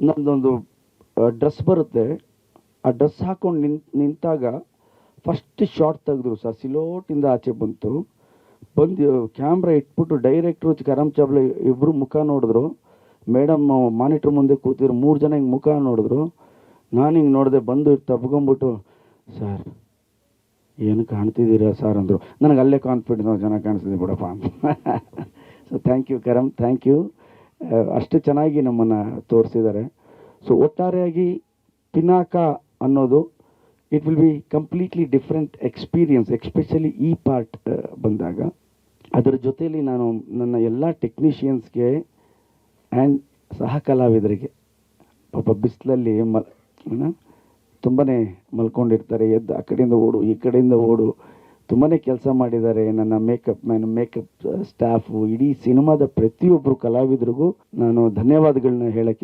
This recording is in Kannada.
ನಂದೊಂದು ಡ್ರೆಸ್ ಬರುತ್ತೆ. ಆ ಡ್ರೆಸ್ ಹಾಕೊಂಡು ನಿಂತಾಗ ಫಸ್ಟ್ ಶಾರ್ಟ್ ತೆಗೆದ್ರು ಸರ್, ಸಿಲೋಟಿಂದ ಆಚೆ ಬಂದು ಕ್ಯಾಮ್ರಾ ಇಟ್ಬಿಟ್ಟು ಡೈರೆಕ್ಟ್ರು ಕರಮ್ ಚಾವ್ಲಾ ಇಬ್ಬರು ಮುಖ ನೋಡಿದ್ರು. ಮೇಡಮ್ ಮಾನಿಟ್ರ್ ಮುಂದೆ ಕೂತಿದ್ರು, 3 ಜನ ಹಿಂಗೆ ಮುಖ ನೋಡಿದ್ರು. ನಾನು ಹಿಂಗೆ ನೋಡಿದೆ, ಬಂದು ತಬ್ಕೊಂಬಿಟ್ಟು ಸರ್ ಏನು ಕಾಣ್ತಿದ್ದೀರಾ ಸರ್ ಅಂದರು. ನನಗೆ ಅಲ್ಲೇ ಕಾನ್ಫಿಡೆನ್ಸ್, ಚೆನ್ನಾಗಿ ಕಾಣಿಸ್ತಿದೆ ಬಿಡಪ್ಪ ಅಂತ. So thank you Karam, thank you. ಅಷ್ಟು ಚೆನ್ನಾಗಿ ನಮ್ಮನ್ನು ತೋರಿಸಿದ್ದಾರೆ. ಸೊ ಒಟ್ಟಾರೆಯಾಗಿ ಪಿನಾಕ ಅನ್ನೋದು it will be completely different experience, especially ಈ ಪಾರ್ಟ್ ಬಂದಾಗ. ಅದರ ಜೊತೆಯಲ್ಲಿ ನಾನು ನನ್ನ ಎಲ್ಲ ಟೆಕ್ನಿಷಿಯನ್ಸ್ಗೆ ಆ್ಯಂಡ್ ಸಹ ಕಲಾವಿದರಿಗೆ, ಪಾಪ ಬಿಸಿಲಲ್ಲಿ ತುಂಬಾ ಮಲ್ಕೊಂಡಿರ್ತಾರೆ, ಎದ್ದು ಆ ಕಡೆಯಿಂದ ಓಡು ಈ ಕಡೆಯಿಂದ ಓಡು, ತುಂಬಾ ಕೆಲಸ ಮಾಡಿದ್ದಾರೆ. ನನ್ನ ಮೇಕಪ್ ಸ್ಟಾಫು, ಇಡೀ ಸಿನಿಮಾದ ಪ್ರತಿಯೊಬ್ಬರು ಕಲಾವಿದರಿಗೂ ನಾನು ಧನ್ಯವಾದಗಳನ್ನ ಹೇಳೋಕ್ಕೆ